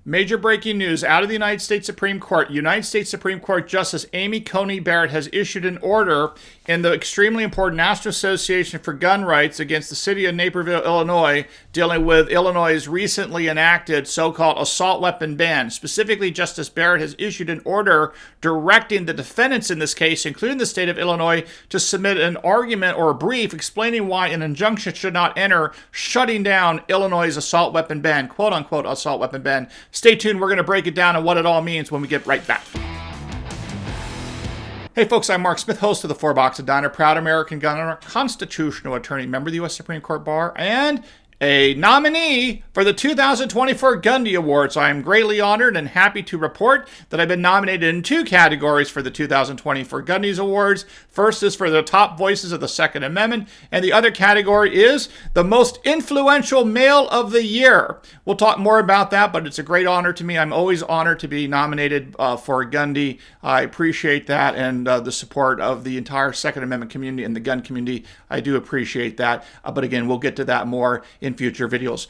Major breaking news out of the United States Supreme Court. United States Supreme Court Justice Amy Coney Barrett has issued an order in the extremely important National Association for Gun Rights against the city of Naperville, Illinois, dealing with Illinois' recently enacted so-called assault weapon ban. Specifically, Justice Barrett has issued an order directing the defendants in this case, including the state of Illinois, to submit an argument or a brief explaining why an injunction should not enter, shutting down Illinois' assault weapon ban, quote-unquote assault weapon ban. Stay tuned. We're going to break it down and what it all means when we get right back. Hey folks, I'm Mark Smith, host of the Four Box of Diner, proud American gun owner, constitutional attorney, member of the U.S. Supreme Court Bar, and a nominee for the 2024 Gundy Awards. I am greatly honored and happy to report that I've been nominated in two categories for the 2024 Gundy Awards. First is for the top voices of the Second Amendment, and the other category is the most influential male of the year. We'll talk more about that, but it's a great honor to me. I'm always honored to be nominated for Gundy. I appreciate that and the support of the entire Second Amendment community and the gun community. I do appreciate that, but again, we'll get to that more in future videos.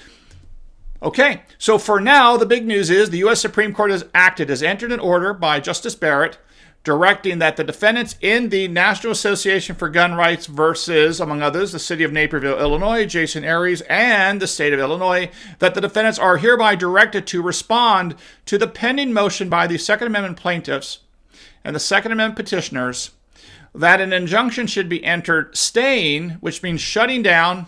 Okay, so for now, the big news is the U.S. Supreme Court has entered an order by Justice Barrett directing that the defendants in the National Association for Gun Rights versus, among others, the city of Naperville, Illinois, Jason Aries, and the state of Illinois, that the defendants are hereby directed to respond to the pending motion by the Second Amendment plaintiffs and the Second Amendment petitioners that an injunction should be entered staying, which means shutting down,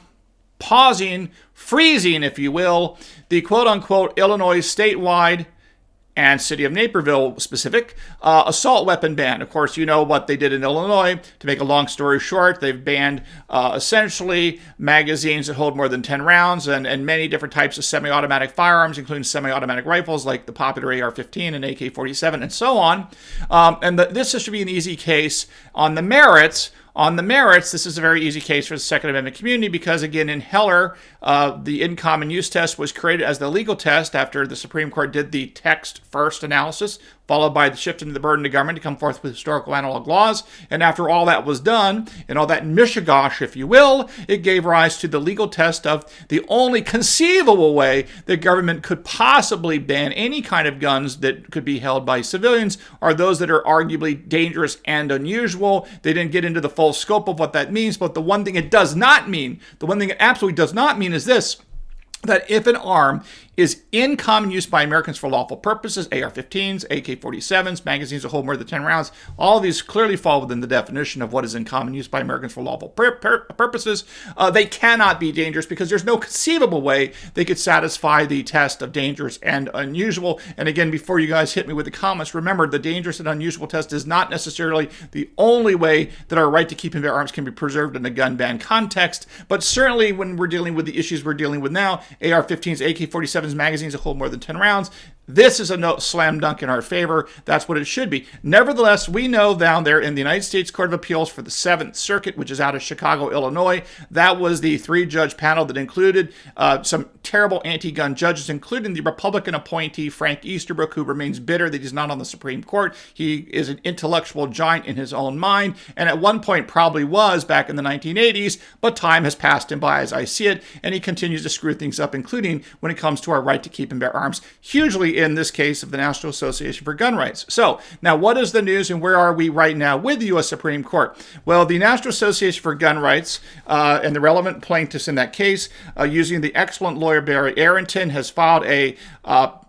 pausing, freezing, if you will, the quote-unquote Illinois statewide and city of Naperville specific assault weapon ban. Of course, you know what they did in Illinois. To make a long story short, they've banned essentially magazines that hold more than 10 rounds and many different types of semi-automatic firearms, including semi-automatic rifles like the popular AR-15 and AK-47 and so on. This should be an easy case on the merits. On the merits, this is a very easy case for the Second Amendment community because, again, in Heller, the in common use test was created as the legal test after the Supreme Court did the text-first analysis, followed by the shifting of the burden to government to come forth with historical analog laws. And after all that was done, and all that mishigosh, if you will, it gave rise to the legal test of the only conceivable way that government could possibly ban any kind of guns that could be held by civilians are those that are arguably dangerous and unusual. They didn't get into the full scope of what that means, but the one thing it does not mean, the one thing it absolutely does not mean is this: that if an arm is in common use by Americans for lawful purposes, AR-15s, AK-47s, magazines that hold more than 10 rounds, all of these clearly fall within the definition of what is in common use by Americans for lawful purposes. They cannot be dangerous because there's no conceivable way they could satisfy the test of dangerous and unusual. And again, before you guys hit me with the comments, remember the dangerous and unusual test is not necessarily the only way that our right to keep and bear arms can be preserved in a gun ban context, but certainly when we're dealing with the issues we're dealing with now, AR-15s, AK-47s, magazines that hold more than 10 rounds, this is a slam dunk in our favor. That's what it should be. Nevertheless, we know down there in the United States Court of Appeals for the 7th Circuit, which is out of Chicago, Illinois, that was the 3-judge panel that included some terrible anti-gun judges, including the Republican appointee Frank Easterbrook, who remains bitter that he's not on the Supreme Court. He is an intellectual giant in his own mind, and at one point probably was back in the 1980s, but time has passed him by as I see it, and he continues to screw things up, including when it comes to our right to keep and bear arms, hugely in this case of the National Association for Gun Rights. So now what is the news and where are we right now with the U.S. Supreme Court? Well, the National Association for Gun Rights and the relevant plaintiffs in that case, using the excellent lawyer Barry Arrington, has filed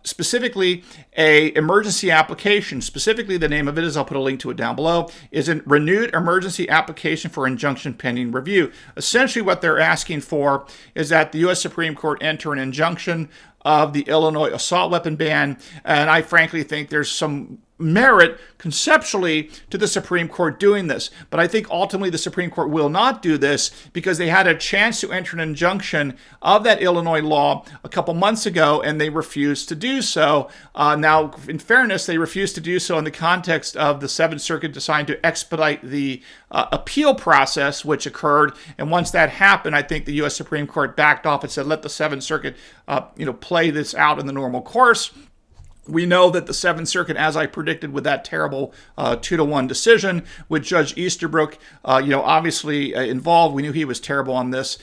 specifically a emergency application. Specifically, the name of it is, I'll put a link to it down below, is a renewed emergency application for injunction pending review. Essentially what they're asking for is that the U.S. Supreme Court enter an injunction of the Illinois assault weapon ban, and I frankly think there's some merit conceptually to the Supreme Court doing this. But I think ultimately the Supreme Court will not do this because they had a chance to enter an injunction of that Illinois law a couple months ago and they refused to do so. Now, in fairness, they refused to do so in the context of the 7th Circuit deciding to expedite the appeal process, which occurred. And once that happened, I think the U.S. Supreme Court backed off and said, let the 7th Circuit play this out in the normal course. We know that the Seventh Circuit, as I predicted with that terrible 2-1 decision with Judge Easterbrook, obviously involved. We knew he was terrible on this.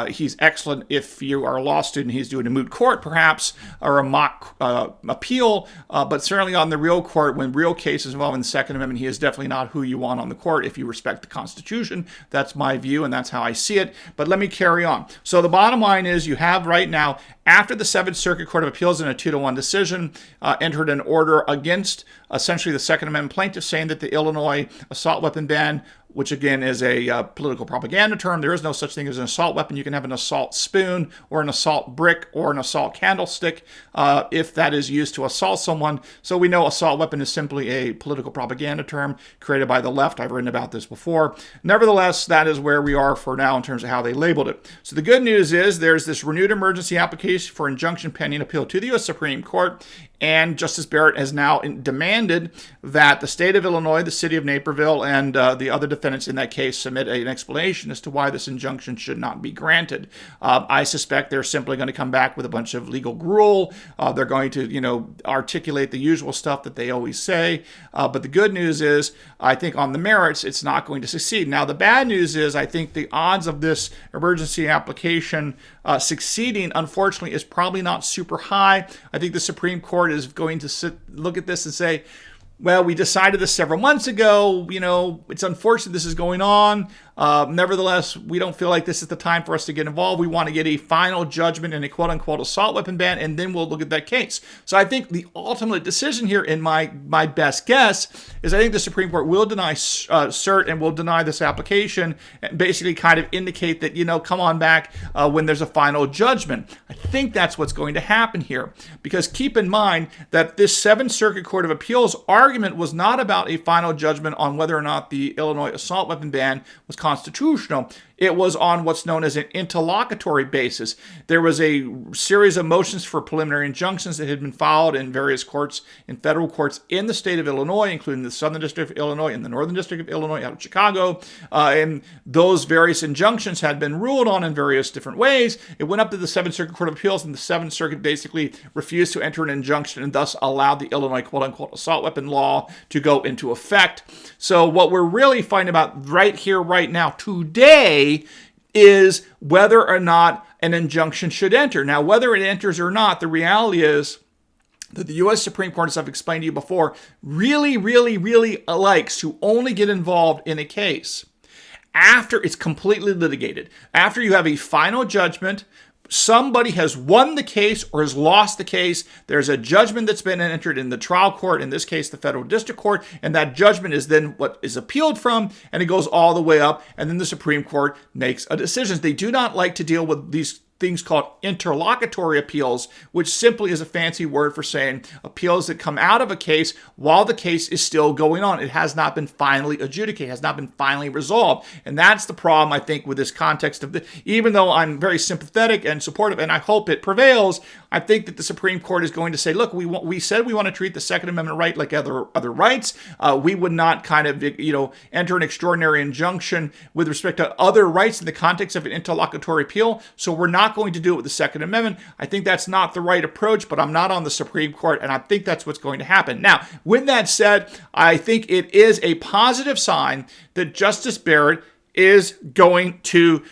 He's excellent if you are a law student. He's doing a moot court, perhaps, or a mock appeal. But certainly on the real court, when real cases involving the Second Amendment, he is definitely not who you want on the court if you respect the Constitution. That's my view, and that's how I see it. But let me carry on. So the bottom line is you have right now, after the Seventh Circuit Court of Appeals in a 2-1 decision, entered an order against essentially the Second Amendment plaintiffs, saying that the Illinois assault weapon ban, which again is a political propaganda term. There is no such thing as an assault weapon. You can have an assault spoon or an assault brick or an assault candlestick if that is used to assault someone. So we know assault weapon is simply a political propaganda term created by the left. I've written about this before. Nevertheless, that is where we are for now in terms of how they labeled it. So the good news is there's this renewed emergency application for injunction pending appeal to the U.S. Supreme Court. And Justice Barrett has now demanded that the state of Illinois, the city of Naperville, and the other defendants in that case submit an explanation as to why this injunction should not be granted. I suspect they're simply going to come back with a bunch of legal gruel. They're going to, articulate the usual stuff that they always say. But the good news is, I think on the merits, it's not going to succeed. Now, the bad news is, I think the odds of this emergency application succeeding, unfortunately, is probably not super high. I think the Supreme Court is going to look at this and say, well, we decided this several months ago. It's unfortunate this is going on. Nevertheless, we don't feel like this is the time for us to get involved. We want to get a final judgment in a quote-unquote assault weapon ban, and then we'll look at that case. So I think the ultimate decision here, in my best guess, is I think the Supreme Court will deny cert and will deny this application and basically kind of indicate that, come on back when there's a final judgment. I think that's what's going to happen here, because keep in mind that this Seventh Circuit Court of Appeals argument was not about a final judgment on whether or not the Illinois assault weapon ban was constitutional. It was on what's known as an interlocutory basis. There was a series of motions for preliminary injunctions that had been filed in various courts, in federal courts in the state of Illinois, including the Southern District of Illinois and the Northern District of Illinois out of Chicago. And those various injunctions had been ruled on in various different ways. It went up to the Seventh Circuit Court of Appeals, and the Seventh Circuit basically refused to enter an injunction and thus allowed the Illinois quote-unquote assault weapon law to go into effect. So what we're really fighting about right here, right now, today, is whether or not an injunction should enter. Now, whether it enters or not, the reality is that the U.S. Supreme Court, as I've explained to you before, really likes to only get involved in a case after it's completely litigated. After you have a final judgment, somebody has won the case or has lost the case. There's a judgment that's been entered in the trial court, in this case, the federal district court, and that judgment is then what is appealed from, and it goes all the way up, and then the Supreme Court makes a decision. They do not like to deal with these things called interlocutory appeals, which simply is a fancy word for saying appeals that come out of a case while the case is still going on. It has not been finally adjudicated, has not been finally resolved. And that's the problem, I think, with this context of even though I'm very sympathetic and supportive, and I hope it prevails, I think that the Supreme Court is going to say, look, we said we want to treat the Second Amendment right like other rights. We would not kind of, enter an extraordinary injunction with respect to other rights in the context of an interlocutory appeal. So we're not going to do it with the Second Amendment. I think that's not the right approach, but I'm not on the Supreme Court, and I think that's what's going to happen. Now, with that said, I think it is a positive sign that Justice Barrett is going to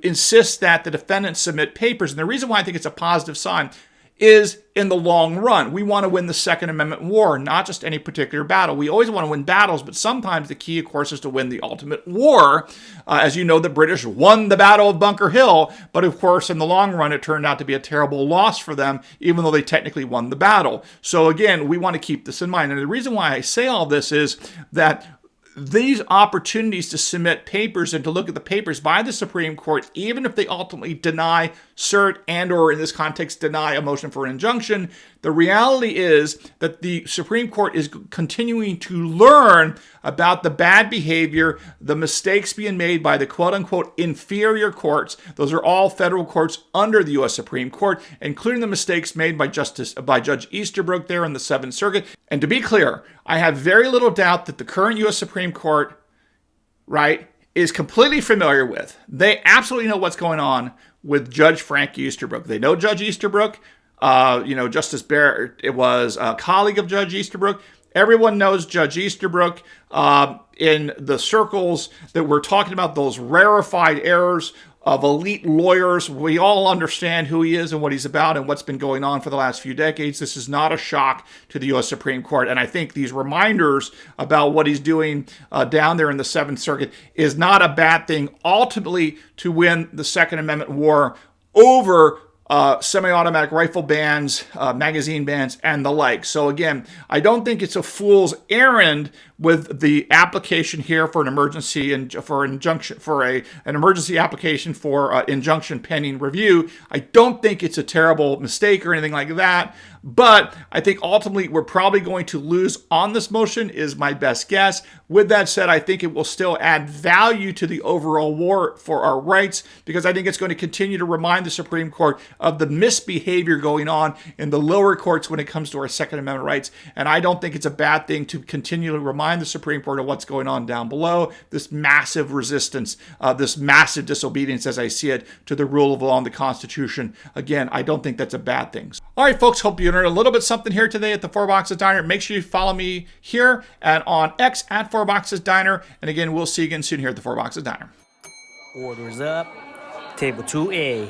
insist that the defendants submit papers. And the reason why I think it's a positive sign is in the long run. We want to win the Second Amendment war, not just any particular battle. We always want to win battles, but sometimes the key, of course, is to win the ultimate war. As you know, the British won the Battle of Bunker Hill, but of course, in the long run, it turned out to be a terrible loss for them, even though they technically won the battle. So again, we want to keep this in mind. And the reason why I say all this is that these opportunities to submit papers and to look at the papers by the Supreme Court, even if they ultimately deny cert and or in this context deny a motion for an injunction, the reality is that the Supreme Court is continuing to learn about the bad behavior, the mistakes being made by the quote-unquote inferior courts. Those are all federal courts under the U.S. Supreme Court, including the mistakes made by Judge Easterbrook there in the Seventh Circuit. And to be clear, I have very little doubt that the current U.S. Supreme Court, is completely familiar with. They absolutely know what's going on with Judge Frank Easterbrook. They know Judge Easterbrook. Justice Barrett, it was a colleague of Judge Easterbrook. Everyone knows Judge Easterbrook in the circles that we're talking about, those rarefied errors of elite lawyers. We all understand who he is and what he's about and what's been going on for the last few decades. This is not a shock to the U.S. Supreme Court. And I think these reminders about what he's doing down there in the Seventh Circuit is not a bad thing, ultimately to win the Second Amendment war over semi-automatic rifle bans, magazine bans, and the like. So again, I don't think it's a fool's errand with the application here for an emergency and for injunction, for an emergency application for injunction pending review. I don't think it's a terrible mistake or anything like that. But I think ultimately we're probably going to lose on this motion is my best guess. With that said, I think it will still add value to the overall war for our rights, because I think it's going to continue to remind the Supreme Court of the misbehavior going on in the lower courts when it comes to our Second Amendment rights. And I don't think it's a bad thing to continually remind the Supreme Court of what's going on down below, this massive resistance, this massive disobedience, as I see it, to the rule of law and the Constitution. Again, I don't think that's a bad thing. All right, folks, hope you learned a little bit something here today at the Four Boxes Diner. Make sure you follow me here and on X at Four Boxes Diner. And again, we'll see you again soon here at the Four Boxes Diner. Orders up. Table 2A.